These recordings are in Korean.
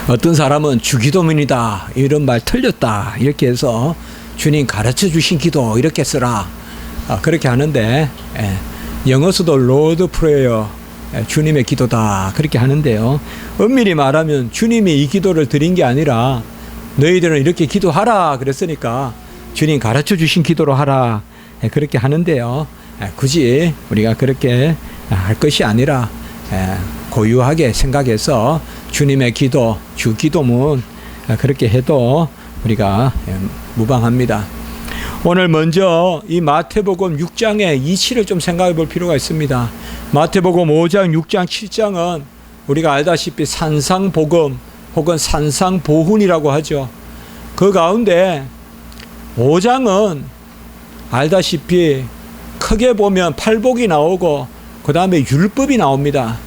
어떤 사람은 주기도문이다 이런 말 틀렸다 이렇게 해서 주님 가르쳐 주신 기도 이렇게 쓰라 그렇게 하는데 영어서도 로드 프레이어 주님의 기도다 그렇게 하는데요. 엄밀히 말하면 주님이 이 기도를 드린 게 아니라 너희들은 이렇게 기도하라 그랬으니까 주님 가르쳐 주신 기도로 하라 그렇게 하는데요. 굳이 우리가 그렇게 할 것이 아니라 고유하게 생각해서 주님의 기도, 주기도문 그렇게 해도 우리가 무방합니다. 오늘 먼저 이 마태복음 6장의 이치를 좀 생각해 볼 필요가 있습니다. 마태복음 5장, 6장, 7장은 우리가 알다시피 산상복음 혹은 산상보훈이라고 하죠. 그 가운데 5장은 알다시피 크게 보면 팔복이 나오고 그 다음에 율법이 나옵니다.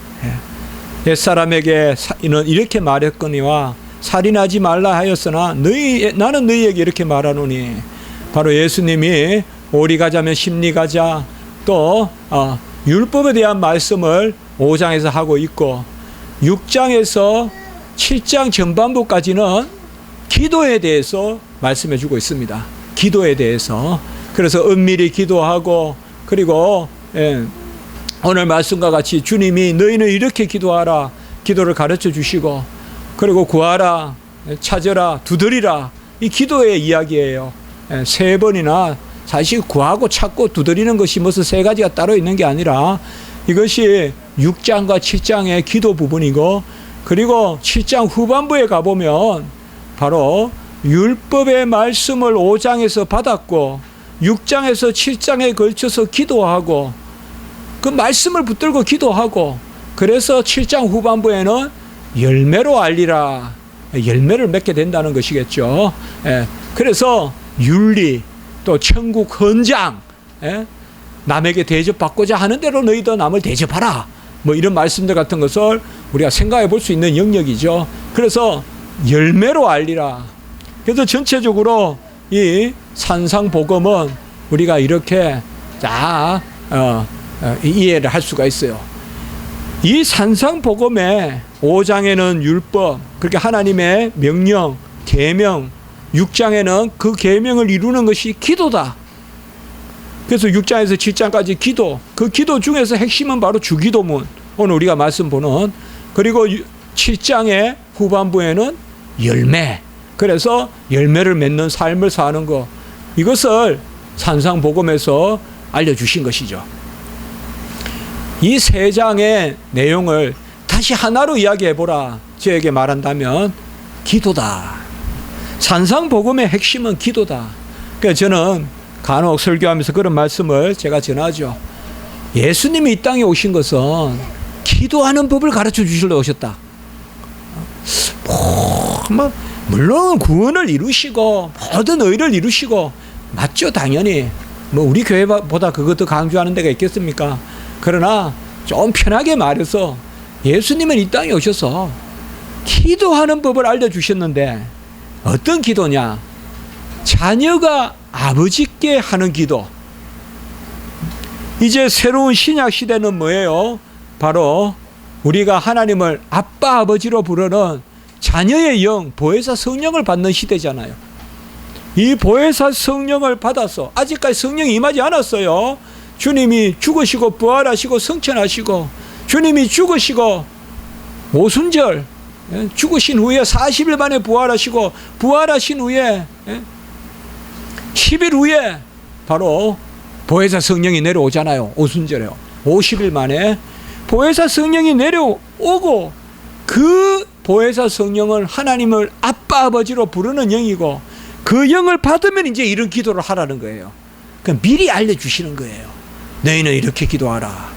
옛사람에게 이렇게 말했거니와 살인하지 말라 하였으나 나는 너희에게 이렇게 말하노니 바로 예수님이 오리 가자면 심리 가자 또 율법에 대한 말씀을 5장에서 하고 있고 6장에서 7장 전반부까지는 기도에 대해서 말씀해 주고 있습니다. 기도에 대해서. 그래서 은밀히 기도하고 그리고 오늘 말씀과 같이 주님이 너희는 이렇게 기도하라 기도를 가르쳐 주시고 그리고 구하라 찾으라 두드리라 이 기도의 이야기예요. 3번이나 사실 구하고 찾고 두드리는 것이 무슨 3가지가 따로 있는 게 아니라 이것이 6장과 7장의 기도 부분이고 그리고 7장 후반부에 가보면 바로 율법의 말씀을 5장에서 받았고 6장에서 7장에 걸쳐서 기도하고 그 말씀을 붙들고 기도하고 그래서 7장 후반부에는 열매로 알리라 열매를 맺게 된다는 것이겠죠. 그래서 윤리 또 천국 헌장 남에게 대접받고자 하는 대로 너희도 남을 대접하라 뭐 이런 말씀들 같은 것을 우리가 생각해 볼 수 있는 영역이죠. 그래서 열매로 알리라. 그래서 전체적으로 이 산상복음은 우리가 이렇게 이해를 할 수가 있어요. 이 산상복음의 5장에는 율법, 그렇게 하나님의 명령, 계명, 6장에는 그 계명을 이루는 것이 기도다. 그래서 6장에서 7장까지 기도, 그 기도 중에서 핵심은 바로 주기도문, 오늘 우리가 말씀 보는, 그리고 7장의 후반부에는 열매, 그래서 열매를 맺는 삶을 사는 것, 이것을 산상복음에서 알려주신 것이죠. 이 3장의 내용을 다시 하나로 이야기해보라 저에게 말한다면 기도다. 산상복음의 핵심은 기도다. 그래서 저는 간혹 설교하면서 그런 말씀을 제가 전하죠. 예수님이 이 땅에 오신 것은 기도하는 법을 가르쳐 주시러 오셨다. 물론 구원을 이루시고 모든 의를 이루시고 맞죠, 당연히. 우리 교회보다 그것도 강조하는 데가 있겠습니까? 그러나 좀 편하게 말해서 예수님은 이 땅에 오셔서 기도하는 법을 알려주셨는데 어떤 기도냐? 자녀가 아버지께 하는 기도. 이제 새로운 신약 시대는 뭐예요? 바로 우리가 하나님을 아빠 아버지로 부르는 자녀의 영, 보혜사 성령을 받는 시대잖아요. 이 보혜사 성령을 받아서 아직까지 성령이 임하지 않았어요. 주님이 죽으시고 부활하시고 성천하시고 주님이 죽으시고 오순절 죽으신 후에 40일 만에 부활하시고 부활하신 후에 10일 후에 바로 보혜사 성령이 내려오잖아요. 오순절에요. 50일 만에 보혜사 성령이 내려오고 그 보혜사 성령은 하나님을 아빠 아버지로 부르는 영이고 그 영을 받으면 이제 이런 기도를 하라는 거예요. 그러니까 미리 알려주시는 거예요. 너희는 이렇게 기도하라.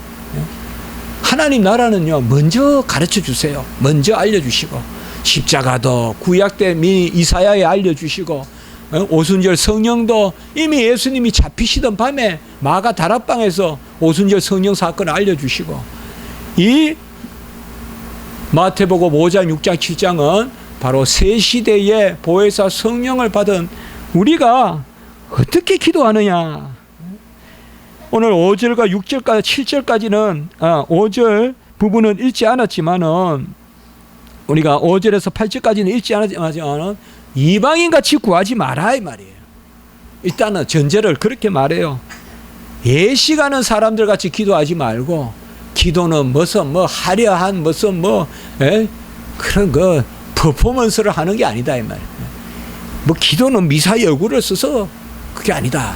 하나님 나라는요 먼저 가르쳐 주세요. 먼저 알려주시고 십자가도 구약 때 이사야에 알려주시고 오순절 성령도 이미 예수님이 잡히시던 밤에 마가 다락방에서 오순절 성령 사건을 알려주시고 이 마태복음 5장 6장 7장은 바로 새 시대의 보혜사 성령을 받은 우리가 어떻게 기도하느냐. 오늘 5절과 6절까지 7절까지는 5절 부분은 읽지 않았지만은 우리가 5절에서 8절까지는 읽지 않았지만 이방인 같이 구하지 마라 이 말이에요. 일단은 전제를 그렇게 말해요. 예시가는 사람들 같이 기도하지 말고, 기도는 무슨 뭐 화려한 무슨 뭐 그런 그 퍼포먼스를 하는 게 아니다 이 말이에요. 뭐 기도는 미사의 얼굴을 써서 그게 아니다.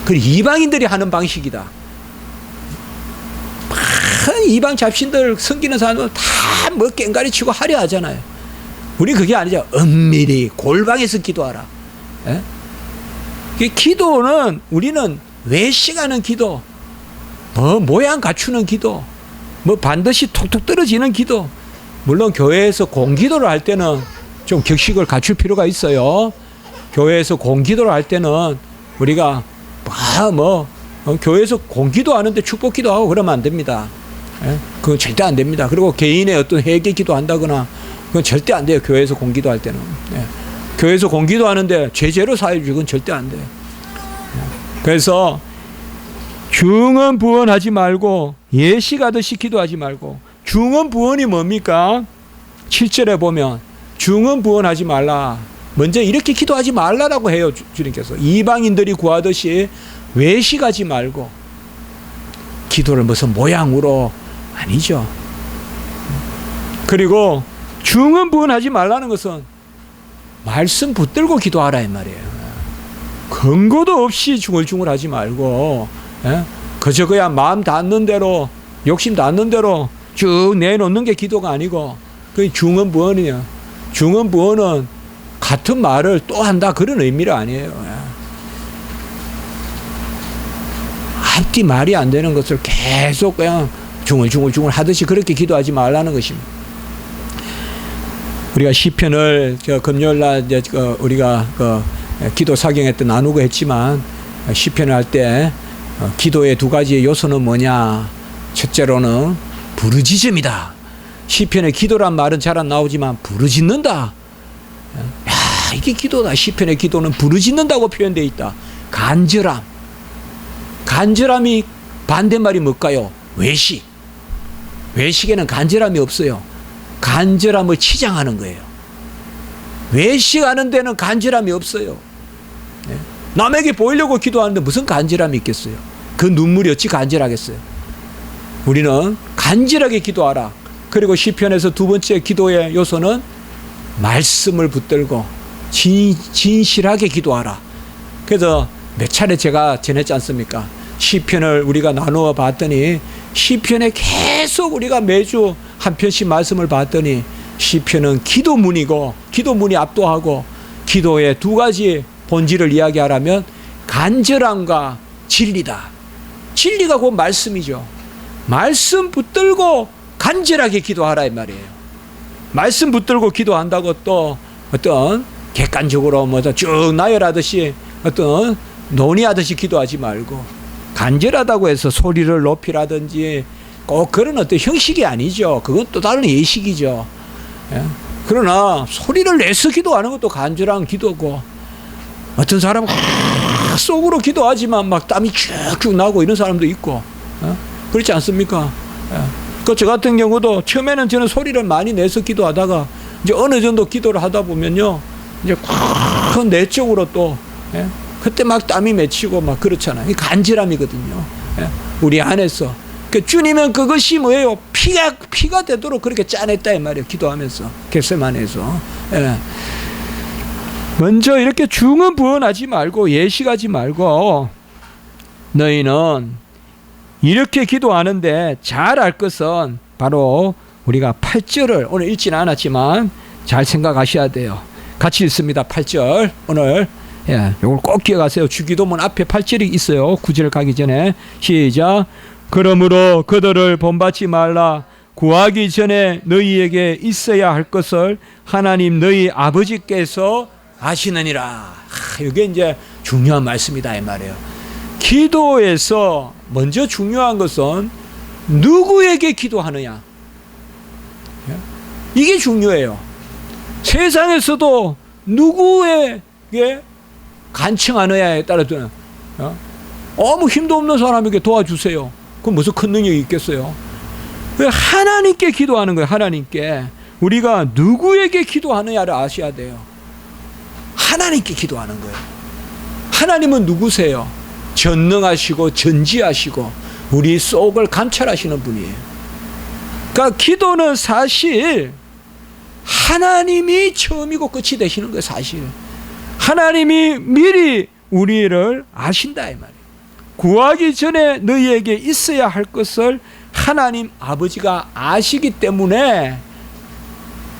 그 이방인들이 하는 방식이다. 이방 잡신들 섬기는 사람들 다 뭐 깽가리 치고 화려하잖아요. 우리 그게 아니죠. 은밀히 골방에서 기도하라. 기도는 우리는 외식하는 기도, 뭐 모양 갖추는 기도, 뭐 반드시 톡톡 떨어지는 기도. 물론 교회에서 공기도를 할 때는 좀 격식을 갖출 필요가 있어요. 교회에서 공기도를 할 때는 우리가 교회에서 공기도 하는데 축복기도 하고 그러면 안 됩니다. 그건 절대 안 됩니다. 그리고 개인의 어떤 회개 기도 한다거나 그건 절대 안 돼요. 교회에서 공기도 할 때는. 교회에서 공기도 하는데 제재로 사회 주지 그건 절대 안 돼요. 그래서 중언부언하지 말고 예시가듯이 기도하지 말고. 중언부언이 뭡니까? 7절에 보면 중언부언하지 말라. 먼저 이렇게 기도하지 말라라고 해요. 주님께서 이방인들이 구하듯이 외식하지 말고. 기도를 무슨 모양으로 아니죠. 그리고 중언부언하지 말라는 것은 말씀 붙들고 기도하라 이 말이에요. 근거도 없이 중얼중얼하지 말고 그저 그냥 마음 닿는 대로 욕심 닿는 대로 쭉 내놓는 게 기도가 아니고 그게 중언부언이에요. 중언부언은 같은 말을 또 한다 그런 의미가 아니에요. 앞뒤 말이 안 되는 것을 계속 그냥 중얼중얼 하듯이 그렇게 기도하지 말라는 것입니다. 우리가 시편을 금요일날 우리가 기도 사경회 때 나누고 했지만 시편을 할 때 기도의 두 가지 요소는 뭐냐? 첫째로는 부르짖음이다. 시편의 기도란 말은 잘 안 나오지만 부르짖는다. 이게 기도다. 시편의 기도는 부르짖는다고 표현되어 있다. 간절함. 간절함이 반대말이 뭘까요? 외식. 외식에는 간절함이 없어요. 간절함을 치장하는 거예요. 외식하는 데는 간절함이 없어요. 남에게 보이려고 기도하는데 무슨 간절함이 있겠어요? 그 눈물이 어찌 간절하겠어요? 우리는 간절하게 기도하라. 그리고 시편에서 두 번째 기도의 요소는 말씀을 붙들고 진실하게 기도하라. 그래서 몇 차례 제가 전했지 않습니까? 시편을 우리가 나누어 봤더니 시편에 계속 우리가 매주 한 편씩 말씀을 봤더니 시편은 기도문이고 기도문이 압도하고 기도의 두 가지 본질을 이야기하라면 간절함과 진리다. 진리가 곧 말씀이죠. 말씀 붙들고 간절하게 기도하라 이 말이에요. 말씀 붙들고 기도한다고 또 어떤 객관적으로 쭉 나열하듯이 어떤 논의하듯이 기도하지 말고 간절하다고 해서 소리를 높이라든지 꼭 그런 어떤 형식이 아니죠. 그건 또 다른 예식이죠. 그러나 소리를 내서 기도하는 것도 간절한 기도고 어떤 사람은 속으로 기도하지만 막 땀이 쭉쭉 나고 이런 사람도 있고 그렇지 않습니까? 저 같은 경우도 처음에는 저는 소리를 많이 내서 기도하다가 이제 어느 정도 기도를 하다 보면요 이제 큰 내적으로 또 그때 막 땀이 맺히고 막 그렇잖아요. 이 간절함이거든요. 우리 안에서. 그 주님은 그것이 뭐예요? 피가 되도록 그렇게 짜냈다 이 말이에요. 기도하면서 겟세마네에서. 먼저 이렇게 중언부언하지 말고 예식하지 말고 너희는 이렇게 기도하는데 잘 알 것은 바로 우리가 8절을 오늘 읽지는 않았지만 잘 생각하셔야 돼요. 같이 읽습니다. 8절 오늘 이걸 꼭 기억하세요. 주기도문 앞에 8절이 있어요. 9절 가기 전에 시작. 그러므로 그들을 본받지 말라. 구하기 전에 너희에게 있어야 할 것을 하나님 너희 아버지께서 아시느니라. 이게 이제 중요한 말씀이다 이 말이에요. 기도에서 먼저 중요한 것은 누구에게 기도하느냐. 이게 중요해요. 세상에서도 누구에게 간청하느냐에 따라서는 아무 힘도 없는 사람에게 도와주세요. 그럼 무슨 큰 능력이 있겠어요? 하나님께 기도하는 거예요. 하나님께. 우리가 누구에게 기도하느냐를 아셔야 돼요. 하나님께 기도하는 거예요. 하나님은 누구세요? 전능하시고 전지하시고 우리 속을 감찰하시는 분이에요. 그러니까 기도는 사실 하나님이 처음이고 끝이 되시는 거예요. 사실 하나님이 미리 우리를 아신다 이 말이에요. 구하기 전에 너희에게 있어야 할 것을 하나님 아버지가 아시기 때문에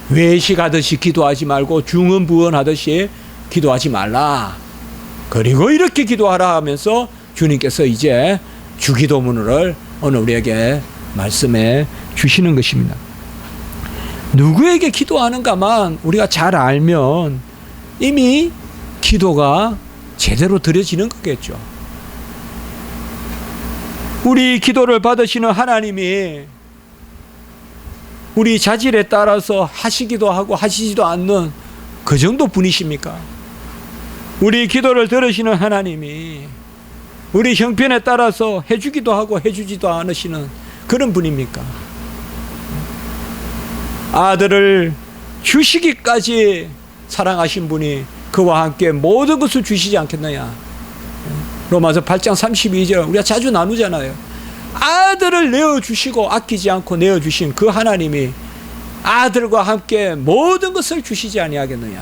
외식하듯이 기도하지 말고 중언부언하듯이 기도하지 말라. 그리고 이렇게 기도하라 하면서 주님께서 이제 주기도문을 오늘 우리에게 말씀해 주시는 것입니다. 누구에게 기도하는가만 우리가 잘 알면 이미 기도가 제대로 드려지는 거겠죠. 우리 기도를 받으시는 하나님이 우리 자질에 따라서 하시기도 하고 하시지도 않는 그 정도 분이십니까? 우리 기도를 들으시는 하나님이 우리 형편에 따라서 해주기도 하고 해주지도 않으시는 그런 분입니까? 아들을 주시기까지 사랑하신 분이 그와 함께 모든 것을 주시지 않겠느냐. 로마서 8장 32절 우리가 자주 나누잖아요. 아들을 내어주시고 아끼지 않고 내어주신 그 하나님이 아들과 함께 모든 것을 주시지 아니하겠느냐.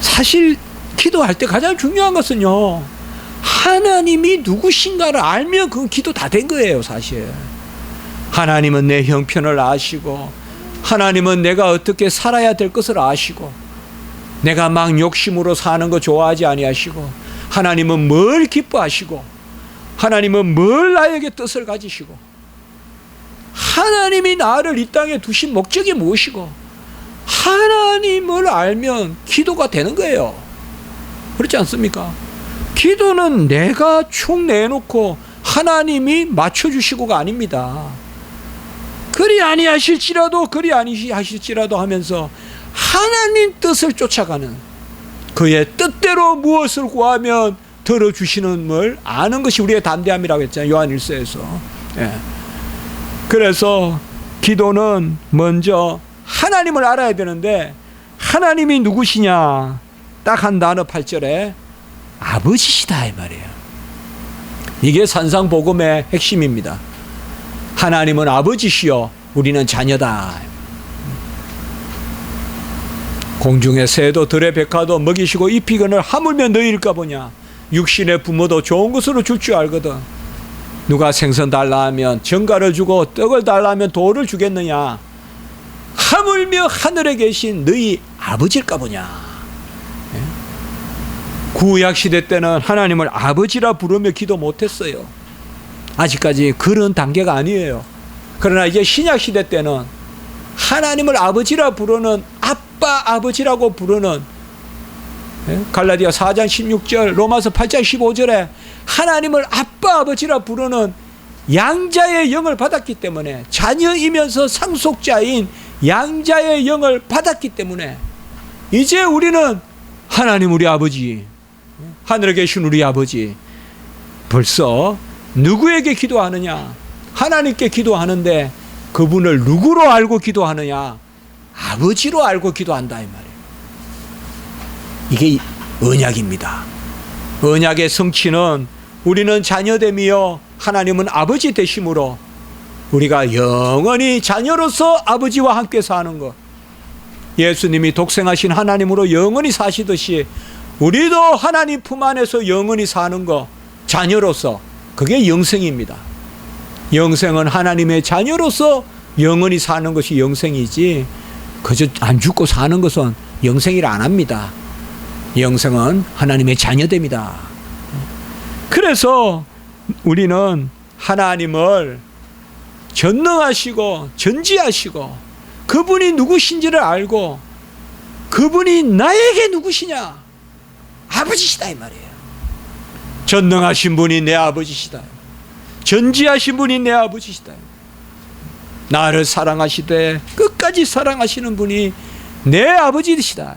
사실 기도할 때 가장 중요한 것은요, 하나님이 누구신가를 알면 그건 기도 다 된 거예요. 사실 하나님은 내 형편을 아시고 하나님은 내가 어떻게 살아야 될 것을 아시고 내가 막 욕심으로 사는 거 좋아하지 아니하시고 하나님은 뭘 기뻐하시고 하나님은 뭘 나에게 뜻을 가지시고 하나님이 나를 이 땅에 두신 목적이 무엇이고 하나님을 알면 기도가 되는 거예요. 그렇지 않습니까? 기도는 내가 축 내놓고 하나님이 맞춰주시고가 아닙니다. 그리 아니하실지라도 그리 아니하실지라도 하면서 하나님 뜻을 쫓아가는 그의 뜻대로 무엇을 구하면 들어주시는 아는 것이 우리의 담대함이라고 했잖아요. 요한 1서에서. 예. 그래서 기도는 먼저 하나님을 알아야 되는데 하나님이 누구시냐? 딱 한 단어 8절에 아버지시다 이 말이에요. 이게 산상복음의 핵심입니다. 하나님은 아버지시요 우리는 자녀다. 공중의 새도 들의 백화도 먹이시고 입히거늘 하물며 너희일까 보냐. 육신의 부모도 좋은 것으로 줄 줄 알거든. 누가 생선 달라 하면 정갈을 주고 떡을 달라 하면 돌을 주겠느냐. 하물며 하늘에 계신 너희 아버지일까 보냐. 구약시대 때는 하나님을 아버지라 부르며 기도 못했어요. 아직까지 그런 단계가 아니에요. 그러나 이제 신약시대 때는 하나님을 아버지라 부르는 아빠 아버지라고 부르는 갈라디아 4장 16절 로마서 8장 15절에 하나님을 아빠 아버지라 부르는 양자의 영을 받았기 때문에 자녀이면서 상속자인 양자의 영을 받았기 때문에 이제 우리는 하나님 우리 아버지 하늘에 계신 우리 아버지 벌써 누구에게 기도하느냐? 하나님께 기도하는데 그분을 누구로 알고 기도하느냐? 아버지로 알고 기도한다 이 말이에요. 이게 언약입니다. 언약의 성취는 우리는 자녀됨이요 하나님은 아버지 되심으로 우리가 영원히 자녀로서 아버지와 함께 사는 것, 예수님이 독생하신 하나님으로 영원히 사시듯이 우리도 하나님 품 안에서 영원히 사는 것, 자녀로서 그게 영생입니다. 영생은 하나님의 자녀로서 영원히 사는 것이 영생이지 그저 안 죽고 사는 것은 영생이라 안 합니다. 영생은 하나님의 자녀됨이다. 그래서 우리는 하나님을 전능하시고 전지하시고 그분이 누구신지를 알고 그분이 나에게 누구시냐? 아버지시다 이 말이에요. 전능하신 분이 내 아버지시다. 전지하신 분이 내 아버지시다. 나를 사랑하시되 끝까지 사랑하시는 분이 내 아버지시다.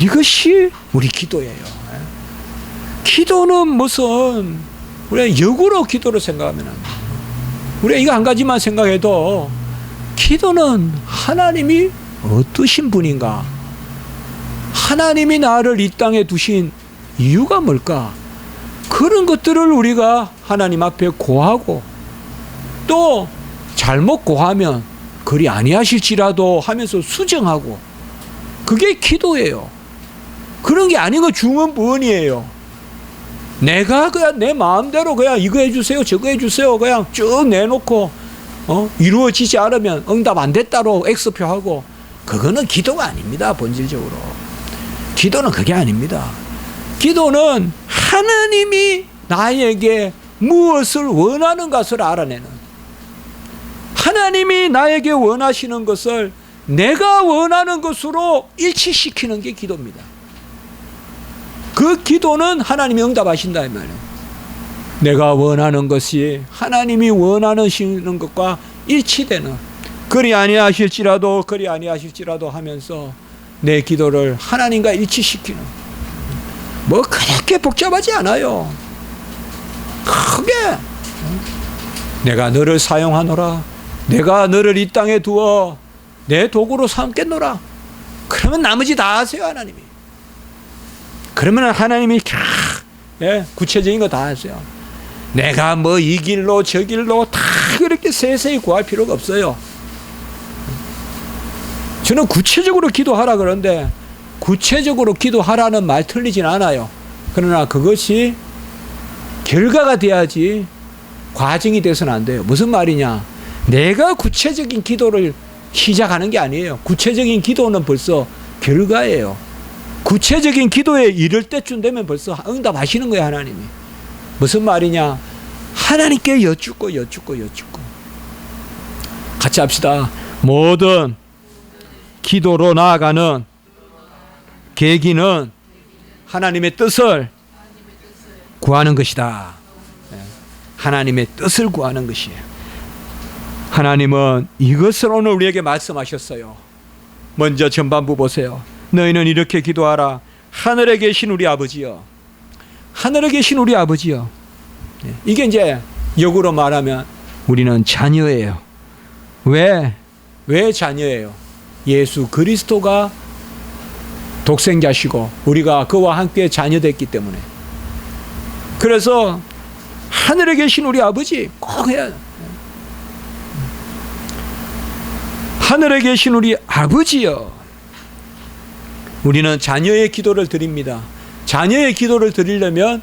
이것이 우리 기도예요. 기도는 무슨 우리가 역으로 기도를 생각하면 안 돼요. 우리가 이거 한 가지만 생각해도 기도는 하나님이 어떠신 분인가? 하나님이 나를 이 땅에 두신 이유가 뭘까? 그런 것들을 우리가 하나님 앞에 고하고 또 잘못 고하면 그리 아니하실지라도 하면서 수정하고 그게 기도예요. 그런 게 아닌 거 중언부언이에요. 내가 그냥 내 마음대로 그냥 이거 해주세요 저거 해주세요 그냥 쭉 내놓고 이루어지지 않으면 응답 안 됐다로 X표하고 그거는 기도가 아닙니다. 본질적으로 기도는 그게 아닙니다. 기도는 하나님이 나에게 무엇을 원하는 것을 알아내는, 하나님이 나에게 원하시는 것을 내가 원하는 것으로 일치시키는 게 기도입니다. 그 기도는 하나님이 응답하신다 이 말이에요. 내가 원하는 것이 하나님이 원하시는 것과 일치되는, 그리 아니하실지라도 하면서 내 기도를 하나님과 일치시키는, 뭐 그렇게 복잡하지 않아요. 크게 내가 너를 사용하노라, 내가 너를 이 땅에 두어 내 도구로 삼겠노라. 그러면 나머지 다 하세요. 하나님이. 그러면 하나님이 구체적인 거 다 하세요. 내가 뭐 이 길로 저 길로 다 그렇게 세세히 구할 필요가 없어요. 저는 구체적으로 기도하라 그러는데 구체적으로 기도하라는 말 틀리진 않아요. 그러나 그것이 결과가 돼야지 과정이 돼서는 안 돼요. 무슨 말이냐? 내가 구체적인 기도를 시작하는 게 아니에요. 구체적인 기도는 벌써 결과예요. 구체적인 기도에 이를 때쯤 되면 벌써 응답하시는 거예요. 하나님이. 무슨 말이냐? 하나님께 여쭙고 같이 합시다. 모든 기도로 나아가는 계기는 하나님의 뜻을 구하는 것이다. 하나님의 뜻을 구하는 것이에요. 하나님은 이것을 오늘 우리에게 말씀하셨어요. 먼저 전반부 보세요. 너희는 이렇게 기도하라. 하늘에 계신 우리 아버지여. 하늘에 계신 우리 아버지여. 이게 이제 역으로 말하면 우리는 자녀예요. 왜 자녀예요? 예수 그리스도가 독생자시고 우리가 그와 함께 자녀됐기 때문에. 그래서 하늘에 계신 우리 아버지 꼭 해야 돼요. 하늘에 계신 우리 아버지여. 우리는 자녀의 기도를 드립니다. 자녀의 기도를 드리려면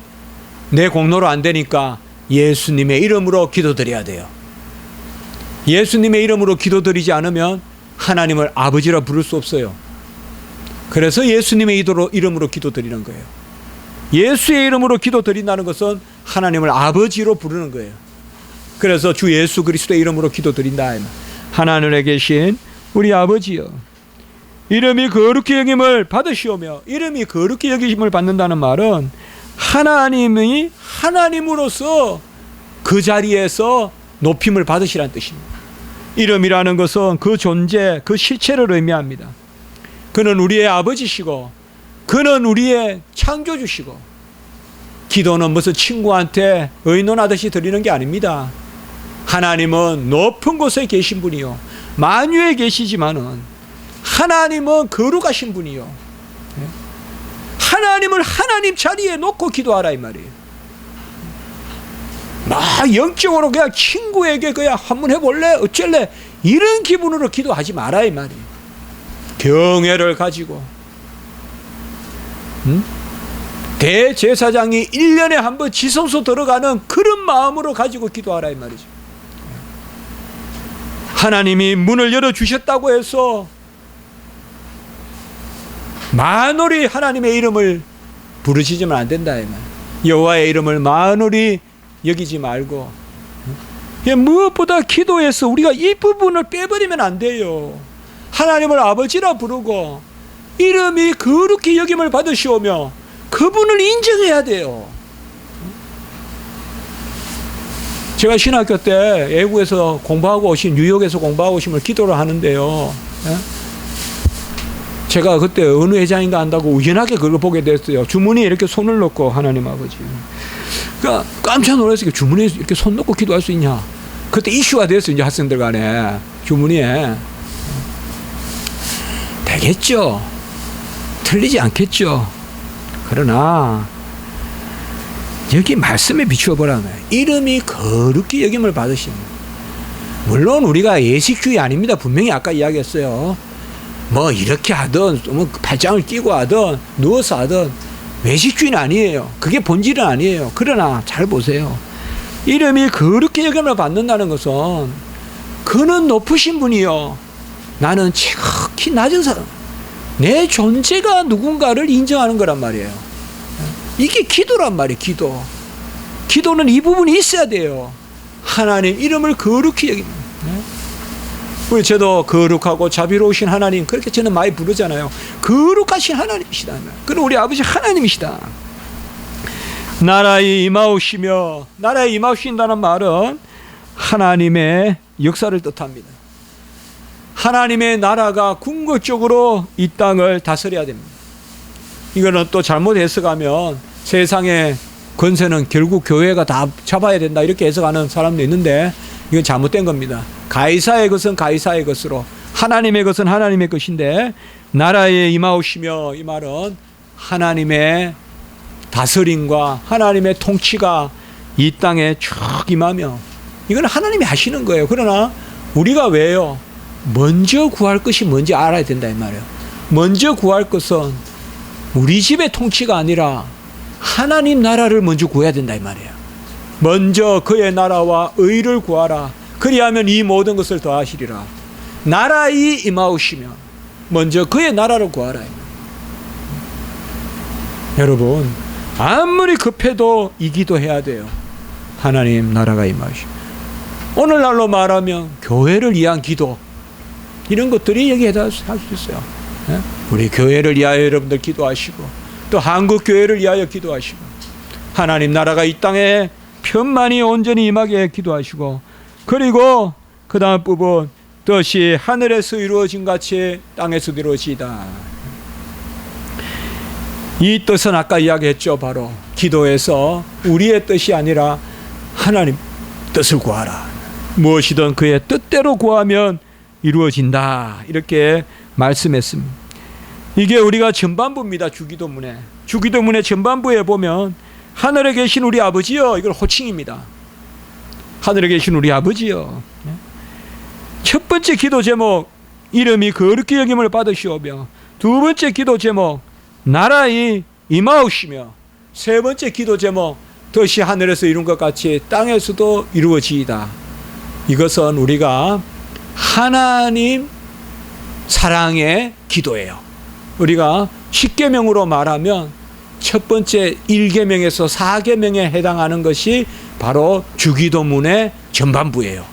내 공로로 안 되니까 예수님의 이름으로 기도드려야 돼요. 예수님의 이름으로 기도드리지 않으면 하나님을 아버지라 부를 수 없어요. 그래서 예수님의 이름으로 기도드리는 거예요. 예수의 이름으로 기도드린다는 것은 하나님을 아버지로 부르는 거예요. 그래서 주 예수 그리스도의 이름으로 기도드린다. 하늘에 계신 우리 아버지여. 이름이 거룩히 여김을 받으시오며, 이름이 거룩히 여기심을 받는다는 말은 하나님이 하나님으로서 그 자리에서 높임을 받으시라는 뜻입니다. 이름이라는 것은 그 존재, 그 실체를 의미합니다. 그는 우리의 아버지시고 그는 우리의 창조주시고, 기도는 무슨 친구한테 의논하듯이 드리는 게 아닙니다. 하나님은 높은 곳에 계신 분이요 만유에 계시지만은 하나님은 거룩하신 분이요. 하나님을 하나님 자리에 놓고 기도하라 이 말이에요. 막 영적으로 그냥 친구에게 그냥 한번 해볼래 어쩔래 이런 기분으로 기도하지 마라 이 말이에요. 경외를 가지고 대제사장이 1년에 한 번 지성소 들어가는 그런 마음으로 가지고 기도하라 이 말이죠. 하나님이 문을 열어주셨다고 해서 만홀히 하나님의 이름을 부르시면 안 된다 이 말. 여호와의 이름을 만홀히 여기지 말고, 무엇보다 기도에서 우리가 이 부분을 빼버리면 안 돼요. 하나님을 아버지라 부르고 이름이 거룩히 여김을 받으시오며 그분을 인정해야 돼요. 제가 신학교 때 외국에서 공부하고 오신, 뉴욕에서 공부하고 오신 분 기도를 하는데요. 제가 그때 어느 회장인가 한다고 우연하게 그걸 보게 됐어요. 주머니에 이렇게 손을 넣고 하나님 아버지. 그러니까 깜짝 놀랐어요. 주머니에 이렇게 손 넣고 기도할 수 있냐. 그때 이슈가 됐어요. 이제 학생들 간에 주문위에. 되겠죠. 틀리지 않겠죠. 그러나 여기 말씀에 비추어 보라면 이름이 거룩히 여김을 받으십니다. 물론 우리가 예식주의 아닙니다. 분명히 아까 이야기했어요. 뭐 이렇게 하든 뭐 팔짱을 끼고 하든 누워서 하든 외식주의는 아니에요. 그게 본질은 아니에요. 그러나 잘 보세요. 이름이 거룩히 여김을 받는다는 것은 그는 높으신 분이요 나는 지극히 낮은 사람, 내 존재가 누군가를 인정하는 거란 말이에요. 이게 기도란 말이에요. 기도는 이 부분이 있어야 돼요. 하나님 이름을 거룩히 여깁니다. 우리 저도 거룩하고 자비로우신 하나님 그렇게 저는 많이 부르잖아요. 거룩하신 하나님이시다. 그럼 우리 아버지 하나님이시다. 나라에 임하오시며, 나라에 임하오신다는 말은 하나님의 역사를 뜻합니다. 하나님의 나라가 궁극적으로 이 땅을 다스려야 됩니다. 이거는 또 잘못 해석하면 세상의 권세는 결국 교회가 다 잡아야 된다 이렇게 해석하는 사람도 있는데 이건 잘못된 겁니다. 가이사의 것은 가이사의 것으로, 하나님의 것은 하나님의 것인데, 나라에 임하오시며 이 말은 하나님의 다스림과 하나님의 통치가 이 땅에 쭉 임하며, 이건 하나님이 하시는 거예요. 그러나 우리가 왜요? 먼저 구할 것이 뭔지 알아야 된다 이 말이에요. 먼저 구할 것은 우리 집의 통치가 아니라 하나님 나라를 먼저 구해야 된다 이 말이에요. 먼저 그의 나라와 의를 구하라. 그리하면 이 모든 것을 더하시리라. 나라에 임하오시며 먼저 그의 나라를 구하라. 여러분 아무리 급해도 이 기도해야 돼요. 하나님 나라가 임하시며. 오늘날로 말하면 교회를 위한 기도, 이런 것들이 여기에다 할 수 있어요. 우리 교회를 위하여 여러분들 기도하시고, 또 한국 교회를 위하여 기도하시고, 하나님 나라가 이 땅에 편만히 온전히 임하게 기도하시고, 그리고 그 다음 부분, 뜻이 하늘에서 이루어진 같이 땅에서도 이루어지이다. 이 뜻은 아까 이야기했죠. 바로 기도에서 우리의 뜻이 아니라 하나님 뜻을 구하라. 무엇이든 그의 뜻대로 구하면 이루어진다. 이렇게 말씀했습니다. 이게 우리가 전반부입니다. 주기도문에. 주기도문의 전반부에 보면 하늘에 계신 우리 아버지여, 이걸 호칭입니다. 하늘에 계신 우리 아버지여. 첫 번째 기도 제목, 이름이 거룩히 여김을 받으시오며, 두 번째 기도 제목, 나라에 임하오시며, 세 번째 기도 제목, 뜻이 하늘에서 이룬 것 같이 땅에서도 이루어지이다. 이것은 우리가 하나님 사랑의 기도예요. 우리가 10계명으로 말하면 첫 번째 1계명에서 4계명에 해당하는 것이 바로 주기도문의 전반부예요.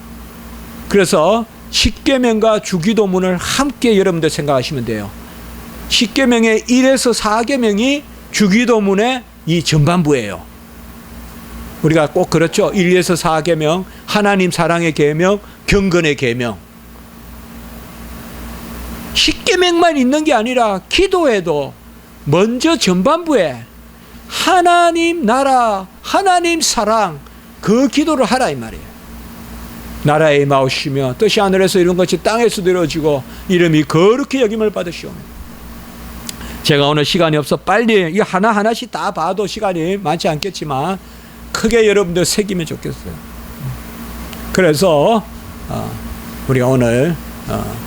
그래서 10계명과 주기도문을 함께 여러분들 생각하시면 돼요. 10계명의 1에서 4계명이 주기도문의 이 전반부예요. 우리가 꼭 그렇죠. 1에서 4계명, 하나님 사랑의 계명, 경건의 계명. 10계명만 있는 게 아니라 기도에도 먼저 전반부에 하나님 나라, 하나님 사랑, 그 기도를 하라 이 말이에요. 나라에 임하오시며 뜻이 하늘에서 이룬 것이 땅에서도 이루어지고 이름이 거룩히 여김을 받으시오며. 제가 오늘 시간이 없어 빨리 이 하나하나씩 다 봐도 시간이 많지 않겠지만 크게 여러분들 새기면 좋겠어요. 그래서 우리가 오늘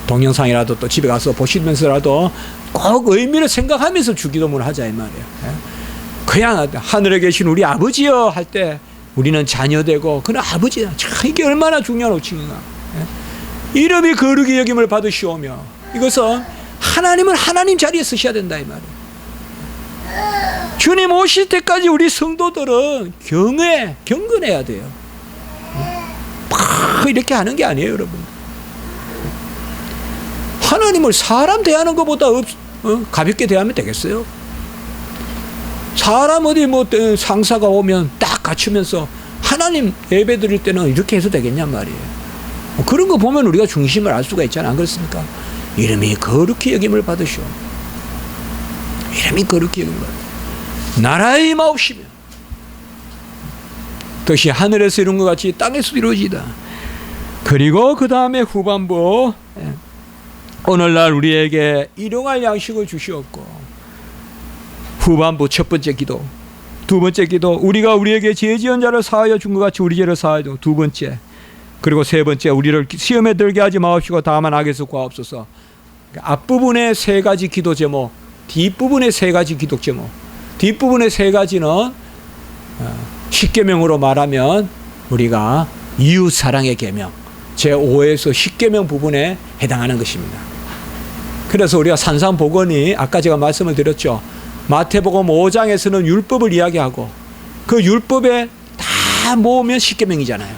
동영상이라도 또 집에 가서 보시면서라도 꼭 의미를 생각하면서 주기도문을 하자 이 말이에요. 그냥 하늘에 계신 우리 아버지여 할 때 우리는 자녀되고 그는 아버지야. 이게 얼마나 중요한 호칭인가. 이름이 거룩히 여김을 받으시오며, 이것은 하나님은 하나님 자리에 서셔야 된다 이 말이에요. 주님 오실 때까지 우리 성도들은 경건해야 돼요. 이렇게 하는 게 아니에요 여러분. 하나님을 사람 대하는 것보다 가볍게 대하면 되겠어요? 사람 어디 뭐 상사가 오면 딱 갖추면서 하나님 예배 드릴 때는 이렇게 해서 되겠냔 말이에요. 그런 거 보면 우리가 중심을 알 수가 있잖아. 안 그렇습니까? 이름이 거룩히 여김을 받으시오. 이름이 거룩히 여김을 받으시오. 나라에 임하옵시며 뜻이 하늘에서 이룬 것 같이 땅에서도 이루어지다. 그리고 그 다음에 후반부, 오늘날 우리에게 일용할 양식을 주시옵고, 후반부 첫 번째 기도, 두 번째 기도, 우리가 우리에게 죄 지은 자를 사하여 준 것 같이 우리 죄를 사하여 준 두 번째, 그리고 세 번째, 우리를 시험에 들게 하지 마옵시고 다만 악에서 구하옵소서. 앞부분의 세 가지 기도 제목, 뒷부분의 세 가지 기도 제목. 뒷부분의 세 가지는 십계명으로 말하면 우리가 이웃 사랑의 계명, 제5에서 십계명 부분에 해당하는 것입니다. 그래서 우리가 산상복원이 아까 제가 말씀을 드렸죠. 마태복음 5장에서는 율법을 이야기하고 그 율법에 다 모으면 십계명이잖아요.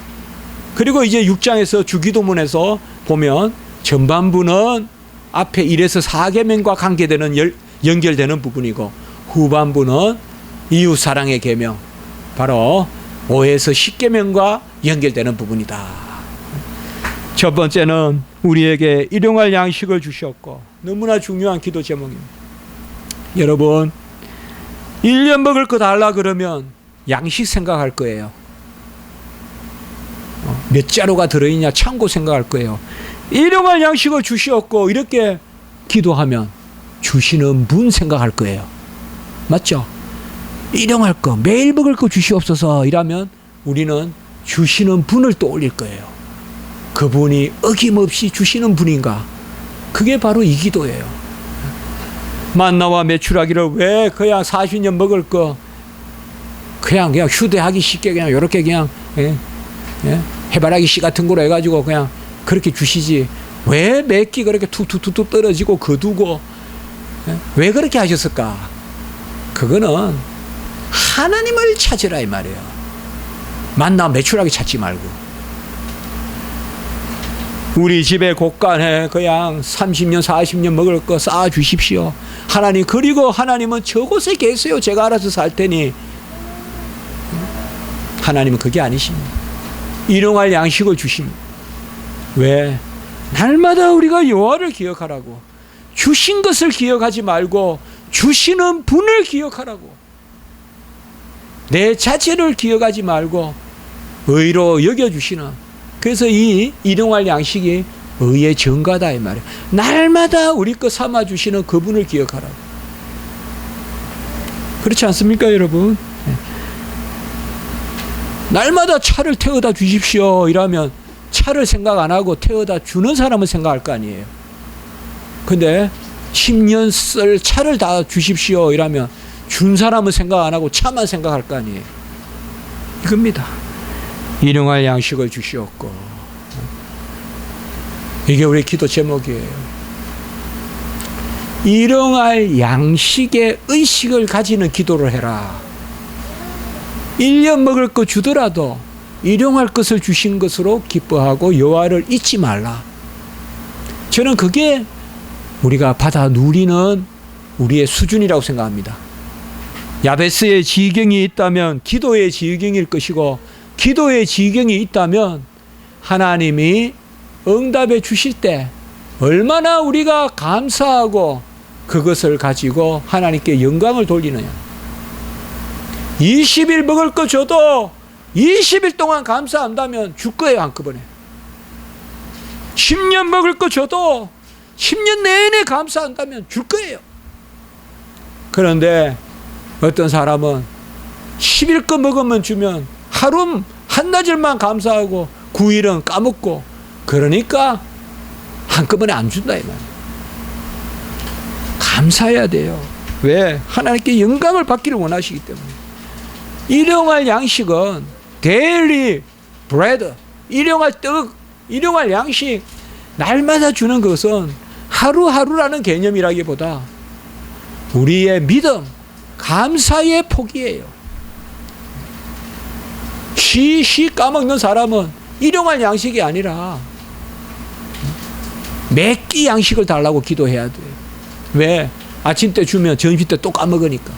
그리고 이제 6장에서 주기도문에서 보면 전반부는 앞에 1에서 4계명과 관계되는 연결되는 부분이고, 후반부는 이웃 사랑의 계명, 바로 5에서 10계명과 연결되는 부분이다. 첫 번째는 우리에게 일용할 양식을 주셨고, 너무나 중요한 기도 제목입니다. 여러분, 1년 먹을 거 달라 그러면 양식 생각할 거예요. 몇 자루가 들어있냐 참고 생각할 거예요. 일용할 양식을 주시었고 이렇게 기도하면 주시는 분 생각할 거예요. 맞죠? 일용할 거, 매일 먹을 거 주시옵소서 이라면 우리는 주시는 분을 떠올릴 거예요. 그분이 어김없이 주시는 분인가? 그게 바로 이 기도예요. 만나와 메추라기를 왜 그냥 40년 먹을 거 그냥 휴대하기 쉽게 그냥 이렇게 그냥 해바라기 씨 같은 거로 해가지고 그냥 그렇게 주시지, 왜 몇 끼 그렇게 툭툭툭툭 떨어지고 거두고 왜 그렇게 하셨을까? 그거는 하나님을 찾으라 이 말이에요. 만나 메추라기 찾지 말고. 우리 집에 곳간에 그냥 30년 40년 먹을 거 쌓아 주십시오 하나님. 그리고 하나님은 저곳에 계세요, 제가 알아서 살 테니. 하나님은 그게 아니십니다. 일용할 양식을 주십니다. 왜? 날마다 우리가 여호와를 기억하라고, 주신 것을 기억하지 말고 주시는 분을 기억하라고, 내 자체를 기억하지 말고 의로 여겨주시는, 그래서 이 일용할 양식이 의의 증거다 이 말이에요. 날마다 우리 거 삼아주시는 그분을 기억하라고. 그렇지 않습니까 여러분? 날마다 차를 태워다 주십시오 이러면 차를 생각 안 하고 태워다 주는 사람은 생각할 거 아니에요. 근데 10년 쓸 차를 다 주십시오 이러면 준 사람은 생각 안 하고 차만 생각할 거 아니에요. 이겁니다. 일용할 양식을 주시옵고. 이게 우리 기도 제목이에요. 일용할 양식의 의식을 가지는 기도를 해라. 1년 먹을 거 주더라도 일용할 것을 주신 것으로 기뻐하고 여호와를 잊지 말라. 저는 그게 우리가 받아 누리는 우리의 수준이라고 생각합니다. 야베스의 지경이 있다면 기도의 지경일 것이고, 기도의 지경이 있다면 하나님이 응답해 주실 때 얼마나 우리가 감사하고 그것을 가지고 하나님께 영광을 돌리느냐. 20일 먹을 거 줘도 20일 동안 감사한다면 줄 거예요 한꺼번에. 10년 먹을 거 줘도 10년 내내 감사한다면 줄 거예요. 그런데 어떤 사람은 10일 거 먹으면 주면 하루 한나절만 감사하고 9일은 까먹고, 그러니까 한꺼번에 안 준다 이 말이에요. 감사해야 돼요. 왜? 하나님께 영광을 받기를 원하시기 때문에. 일용할 양식은 daily bread, 일용할 떡, 일용할 양식, 날마다 주는 것은 하루하루라는 개념이라기보다 우리의 믿음, 감사의 폭이에요. 쉬 까먹는 사람은 일용할 양식이 아니라 몇 끼 양식을 달라고 기도해야 돼요. 왜? 아침 때 주면 점심 때 또 까먹으니까.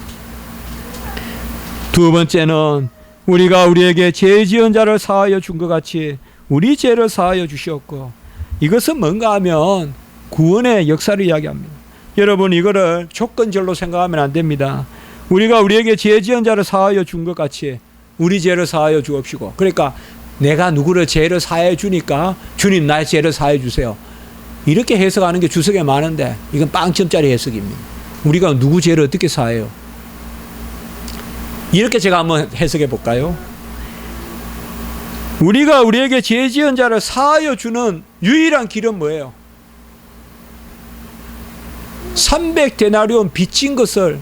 두 번째는 우리가 우리에게 죄 지은 자를 사하여 준 것 같이 우리 죄를 사하여 주시옵고. 이것은 뭔가 하면 구원의 역사를 이야기합니다. 여러분, 이거를 조건절로 생각하면 안 됩니다. 우리가 우리에게 죄 지은 자를 사하여 준 것 같이 우리 죄를 사하여 주옵시고. 그러니까 내가 누구를 죄를 사해 주니까 주님 나의 죄를 사해 주세요. 이렇게 해석하는 게 주석에 많은데 이건 빵점짜리 해석입니다. 우리가 누구 죄를 어떻게 사해요? 이렇게 제가 한번 해석해 볼까요? 우리가 우리에게 죄 지은 자를 사하여 주는 유일한 길은 뭐예요? 300데나리온 빚진 것을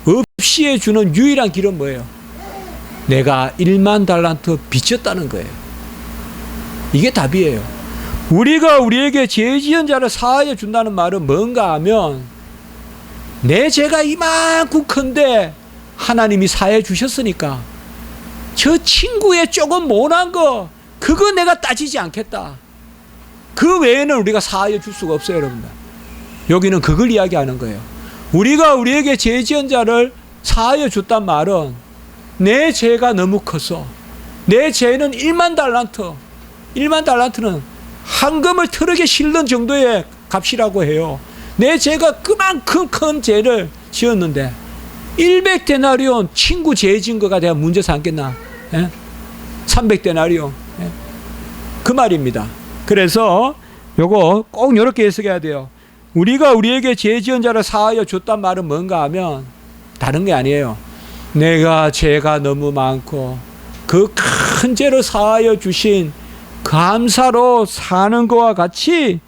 없이 해주는 유일한 길은 뭐예요? 내가 1만 달란트 빚졌다는 거예요. 이게 답이에요. 우리가 우리에게 죄 지은 자를 사하여 준다는 말은 뭔가 하면 내 죄가 이만큼 큰데 하나님이 사해 주셨으니까 저 친구의 조금 못한 거 그거 내가 따지지 않겠다. 그 외에는 우리가 사하여 줄 수가 없어요, 여러분들. 여기는 그걸 이야기하는 거예요. 우리가 우리에게 죄 지은 자를 사하여 줬단 말은 내 죄가 너무 커서 내 죄는 1만 달란트 1만 달란트는 황금을 트럭에 실는 정도의 값이라고 해요. 내 죄가 그만큼 큰 죄를 지었는데 100데나리온 친구 죄 지은 거가 내가 문제 삼겠나? 300데나리온 그 말입니다. 그래서 요거 꼭 이렇게 해석해야 돼요. 우리가 우리에게 죄 지은 자를 사하여 줬단 말은 뭔가 하면 다른 게 아니에요. 내가 죄가 너무 많고 그 큰 죄를 사하여 주신 감사로 사는 것과 같이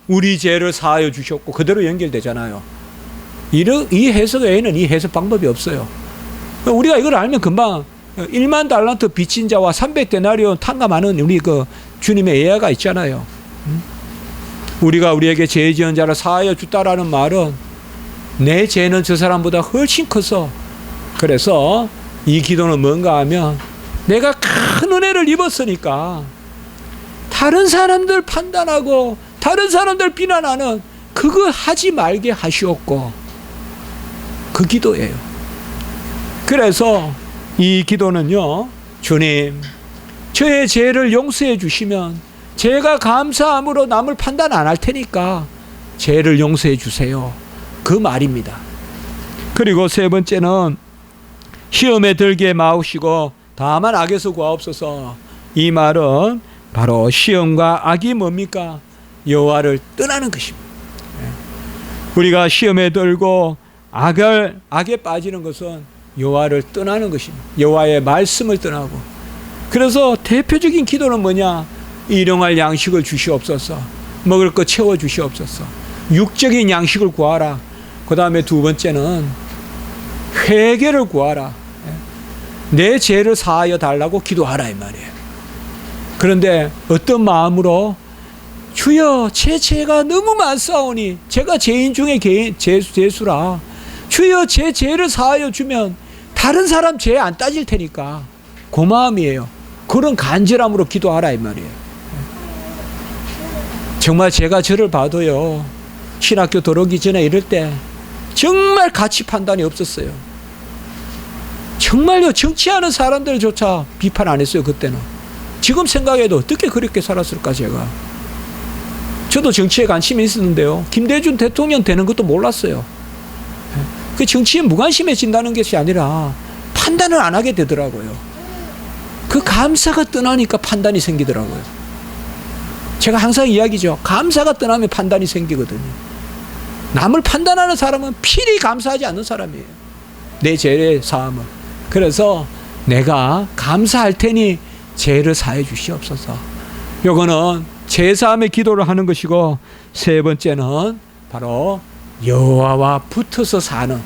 우리 죄를 사하여 주셨고 그대로 연결되잖아요. 이 해석 외에는 이 해석 방법이 없어요. 우리가 이걸 알면 금방 1만 달란트 빚진 자와 300데나리온 탕감하는 우리 그 주님의 예화가 있잖아요. 우리가 우리에게 죄 지은 자를 사하여 줬다라는 말은 내 죄는 저 사람보다 훨씬 커서 그래서 이 기도는 뭔가 하면 내가 큰 은혜를 입었으니까 다른 사람들 판단하고 다른 사람들 비난하는 그거 하지 말게 하시옵고 그 기도예요. 그래서 이 기도는요, 주님 저의 죄를 용서해 주시면 제가 감사함으로 남을 판단 안 할 테니까 죄를 용서해 주세요. 그 말입니다. 그리고 세 번째는 시험에 들게 마옵시고 다만 악에서 구하옵소서. 이 말은 바로 시험과 악이 뭡니까? 여호와를 떠나는 것입니다. 우리가 시험에 들고 악에 빠지는 것은 여호와를 떠나는 것입니다. 여호와의 말씀을 떠나고. 그래서 대표적인 기도는 뭐냐? 일용할 양식을 주시옵소서. 먹을 것 채워 주시옵소서. 육적인 양식을 구하라. 그 다음에 두 번째는 회개를 구하라. 내 죄를 사하여 달라고 기도하라 이 말이에요. 그런데 어떤 마음으로 주여 제 죄가 너무 많사오니 제가 죄인 중에 죄수라 주여 제 죄를 사하여 주면 다른 사람 죄 안 따질 테니까 그 마음이에요. 그런 간절함으로 기도하라 이 말이에요. 정말 제가 저를 봐도요 신학교 들어오기 전에 이럴 때 정말 가치 판단이 없었어요. 정말요 정치하는 사람들조차 비판 안 했어요. 그때는. 지금 생각해도 어떻게 그렇게 살았을까 제가. 저도 정치에 관심이 있었는데요 김대중 대통령 되는 것도 몰랐어요. 그 정치에 무관심해진다는 것이 아니라 판단을 안 하게 되더라고요. 그 감사가 떠나니까 판단이 생기더라고요. 제가 항상 이야기죠. 감사가 떠나면 판단이 생기거든요. 남을 판단하는 사람은 필히 감사하지 않는 사람이에요. 내 죄의 사함을. 그래서 내가 감사할 테니 죄를 사해 주시옵소서. 요거는 제사함의 기도를 하는 것이고 세 번째는 바로 여호와와 붙어서 사는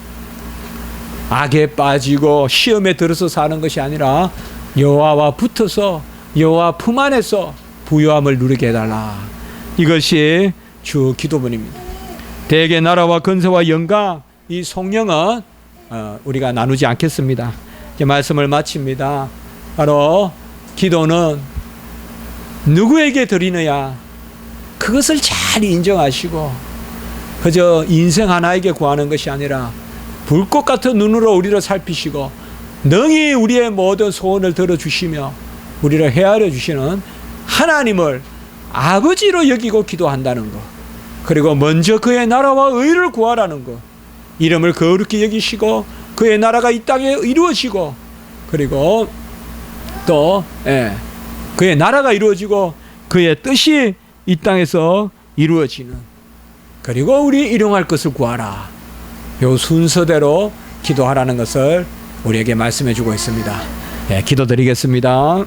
악에 빠지고 시험에 들어서 사는 것이 아니라 여호와와 붙어서 여호와 품 안에서 부요함을 누리게 해달라. 이것이 주 기도문입니다. 대개 나라와 건세와 영광 이 성령은 우리가 나누지 않겠습니다. 이제 말씀을 마칩니다. 바로 기도는 누구에게 드리느냐 그것을 잘 인정하시고 그저 인생 하나에게 구하는 것이 아니라 불꽃 같은 눈으로 우리를 살피시고 능히 우리의 모든 소원을 들어주시며 우리를 헤아려 주시는 하나님을 아버지로 여기고 기도한다는 것, 그리고 먼저 그의 나라와 의를 구하라는 것, 이름을 거룩히 여기시고 그의 나라가 이 땅에 이루어지고, 그리고 또 그의 나라가 이루어지고 그의 뜻이 이 땅에서 이루어지는, 그리고 우리 일용할 것을 구하라, 요 순서대로 기도하라는 것을 우리에게 말씀해 주고 있습니다. 예, 기도드리겠습니다.